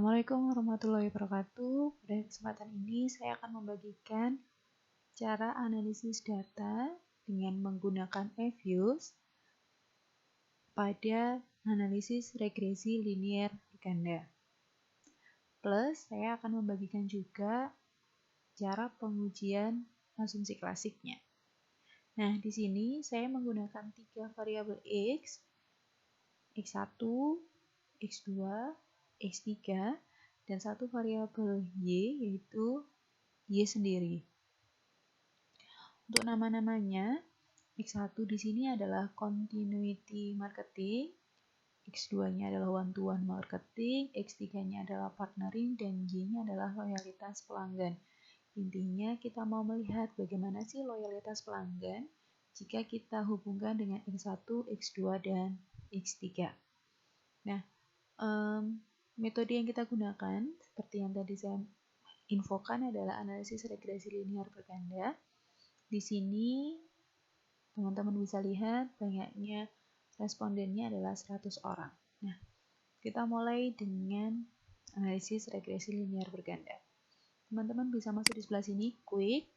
Assalamualaikum warahmatullahi wabarakatuh. Pada kesempatan ini saya akan membagikan cara analisis data dengan menggunakan eViews pada analisis regresi linier ganda. Plus, saya akan membagikan juga cara pengujian asumsi klasiknya. Nah, di sini saya menggunakan 3 variabel X, X1, X2, X3, dan satu variabel Y, yaitu Y sendiri. Untuk nama-namanya, X1 di sini adalah continuity marketing, X2-nya adalah one-to-one marketing, X3-nya adalah partnering, dan Y-nya adalah loyalitas pelanggan. Intinya kita mau melihat bagaimana sih loyalitas pelanggan jika kita hubungkan dengan X1, X2, dan X3. Nah, metode yang kita gunakan, seperti yang tadi saya infokan, adalah analisis regresi linier berganda. Di sini, teman-teman bisa lihat banyaknya respondennya adalah 100 orang. Nah, kita mulai dengan analisis regresi linier berganda. Teman-teman bisa masuk di sebelah sini, quick.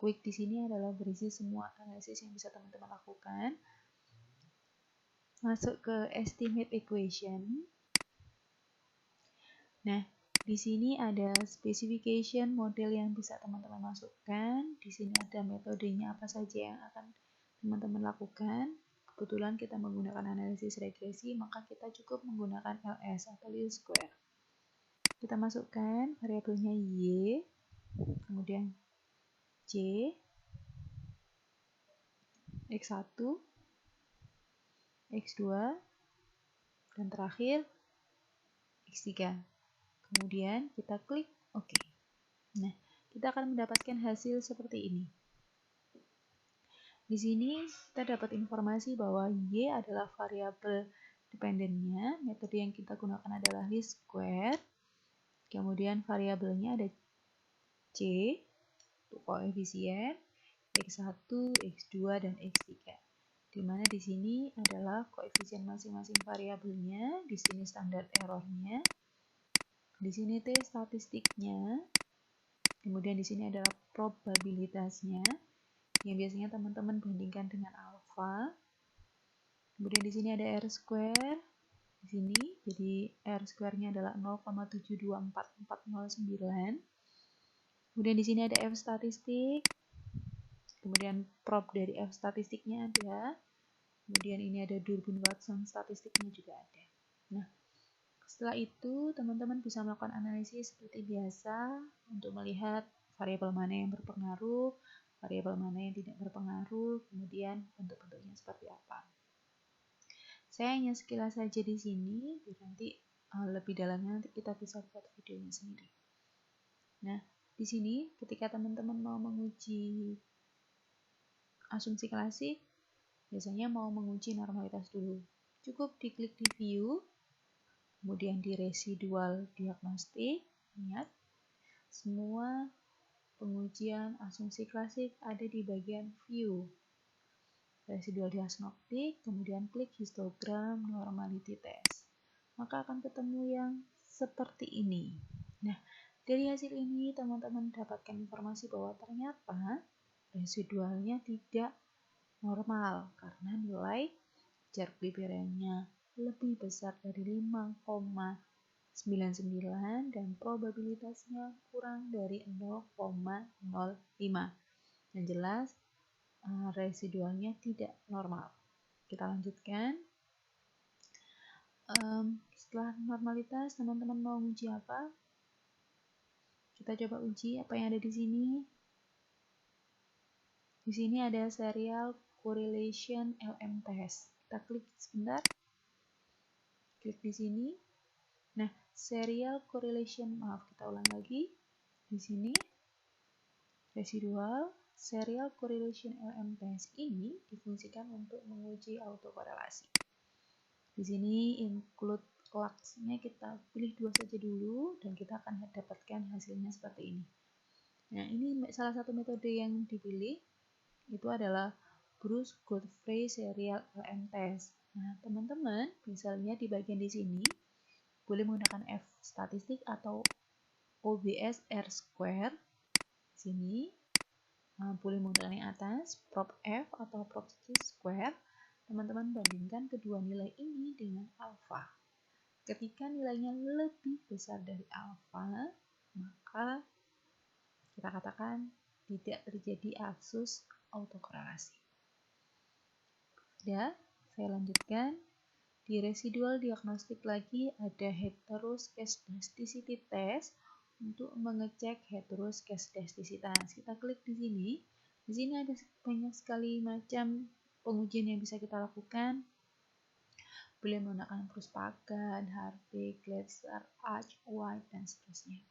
Quick di sini adalah berisi semua analisis yang bisa teman-teman lakukan. Masuk ke estimate equation. Nah, di sini ada specification model yang bisa teman-teman masukkan. Di sini ada metodenya apa saja yang akan teman-teman lakukan. Kebetulan kita menggunakan analisis regresi, maka kita cukup menggunakan LS atau least square. Kita masukkan variabelnya Y, kemudian C, X1, X2, dan terakhir X3. Kemudian kita klik OK. Nah, kita akan mendapatkan hasil seperti ini. Di sini kita dapat informasi bahwa Y adalah variabel dependennya. Metode yang kita gunakan adalah least square. Kemudian variabelnya ada C, untuk koefisien, X1, X2, dan X3. Di mana di sini adalah koefisien masing-masing variabelnya, di sini standar errornya. Di sini T statistiknya, kemudian di sini adalah probabilitasnya, yang biasanya teman-teman bandingkan dengan alfa. Kemudian di sini ada R square, di sini, jadi R square-nya adalah 0,724409. Kemudian di sini ada F statistik, kemudian prob dari F statistiknya ada, kemudian ini ada Durbin-Watson statistiknya juga ada. Nah, setelah itu, teman-teman bisa melakukan analisis seperti biasa untuk melihat variabel mana yang berpengaruh, variabel mana yang tidak berpengaruh, kemudian bentuk-bentuknya seperti apa. Saya hanya sekilas saja di sini, biar nanti lebih dalamnya nanti kita bisa buat videonya sendiri. Nah, di sini ketika teman-teman mau menguji asumsi klasik, biasanya mau menguji normalitas dulu. Cukup diklik di view, kemudian di residual diagnostik. Ingat, semua pengujian asumsi klasik ada di bagian view. Residual diagnostik, kemudian klik histogram normality test. Maka akan ketemu yang seperti ini. Nah, dari hasil ini teman-teman dapatkan informasi bahwa ternyata residualnya tidak normal karena nilai jar Clipperian-nya lebih besar dari 5,99 dan probabilitasnya kurang dari 0,05. Yang jelas residualnya tidak normal. Kita lanjutkan. Setelah normalitas, teman-teman mau uji apa? Kita coba uji apa yang ada di sini. Di sini ada serial correlation LM test. Kita klik sebentar. Klik di sini. Nah, serial correlation, kita ulang lagi. Di sini residual serial correlation LM test ini difungsikan untuk menguji autokorelasi. Di sini include class-nya kita pilih 2 saja dulu dan kita akan dapatkan hasilnya seperti ini. Nah, ini salah satu metode yang dipilih, itu adalah Bruce Godfrey serial LM test. Nah, teman-teman bisa lihat di bagian di sini boleh menggunakan F statistik atau OBS R square. Sini boleh menggunakan yang atas, prop F atau prop C square. Teman-teman bandingkan kedua nilai ini dengan alfa. Ketika nilainya lebih besar dari alfa, maka kita katakan tidak terjadi asus autokorelasi. Ya, saya lanjutkan. Di residual diagnostik lagi ada heteroskedasticity test untuk mengecek heteroskedasticitas. Kita klik di sini. Di sini ada banyak sekali macam pengujian yang bisa kita lakukan. Boleh menggunakan Prus-Pagan, Harvey, Glasser, Arch, White, dan seterusnya.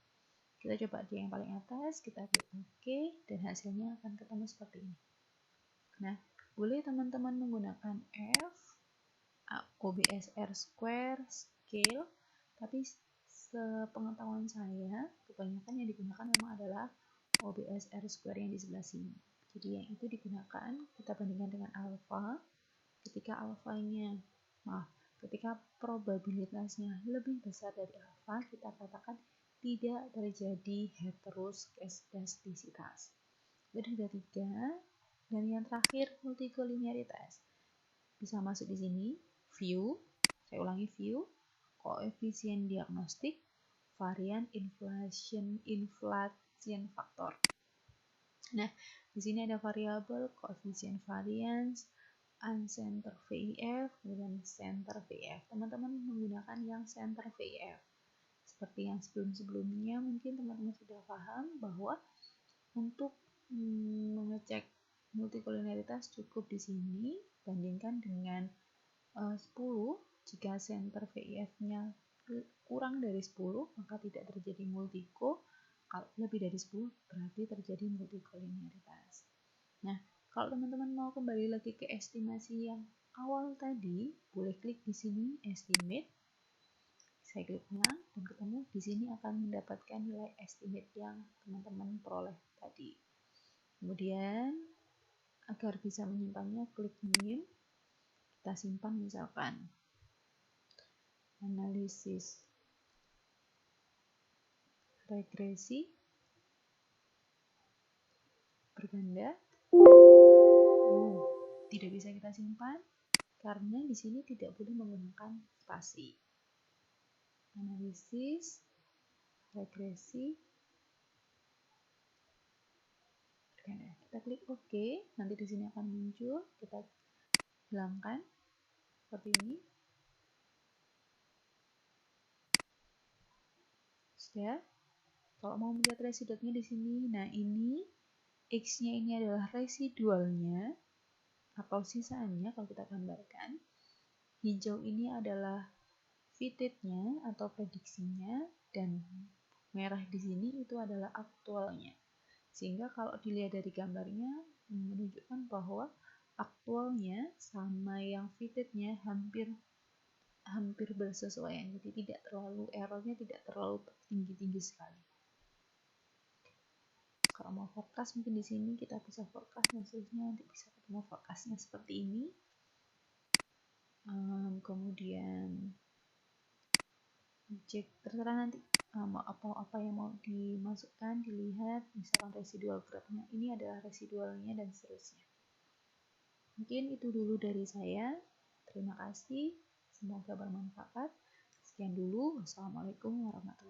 Kita coba di yang paling atas, kita klik OK, dan hasilnya akan ketemu seperti ini. Nah, boleh teman-teman menggunakan F, OBS R square, scale, tapi sepengetahuan saya, kebanyakan yang digunakan memang adalah OBS R square yang di sebelah sini. Jadi yang itu digunakan, kita bandingkan dengan alfa. Ketika ketika probabilitasnya lebih besar dari alfa, kita katakan tidak terjadi heteroskedasticitas. Jadi ada 3, dan yang terakhir multikolinearitas. Bisa masuk di sini, view, saya ulangi view, koefisien diagnostik, varian inflation factor. Nah, di sini ada variabel koefisien variance, uncenter VIF, dan center VIF. Teman-teman menggunakan yang center VIF. Seperti yang sebelum-sebelumnya, mungkin teman-teman sudah paham bahwa untuk mengecek multikolinearitas cukup di sini, bandingkan dengan 10. Jika center VIF-nya kurang dari 10, maka tidak terjadi multiko. Kalau lebih dari 10, berarti terjadi multikolinearitas. Nah, kalau teman-teman mau kembali lagi ke estimasi yang awal tadi, boleh klik di sini estimate. Saya klik ulang dan ketemu di sini akan mendapatkan nilai estimate yang teman-teman peroleh tadi. Kemudian agar bisa menyimpannya, klik new. Kita simpan misalkan analisis regresi berganda. Tidak bisa kita simpan karena di sini tidak boleh menggunakan spasi. Analisis regresi berganda. Kita klik OK. Nanti di sini akan muncul. Kita hilangkan seperti ini. Sudah. Kalau mau melihat residualnya di sini, nah ini X-nya ini adalah residualnya atau sisanya kalau kita gambarkan. Hijau ini adalah fitted-nya atau prediksinya, dan merah di sini itu adalah aktualnya. Sehingga kalau dilihat dari gambarnya menunjukkan bahwa aktualnya sama yang fitted-nya hampir bersesuaian. Jadi tidak terlalu, errornya tidak terlalu tinggi-tinggi sekali. Kalau mau forecast mungkin di sini kita bisa forecast, dan seterusnya nanti bisa ketemu forecastnya seperti ini. Kemudian cek, terserah nanti apa yang mau dimasukkan, dilihat, misalkan residual graph-nya ini adalah residualnya dan seterusnya. Mungkin itu dulu dari saya. Terima kasih, semoga bermanfaat. Sekian dulu. Wassalamualaikum warahmatullahi wabarakatuh.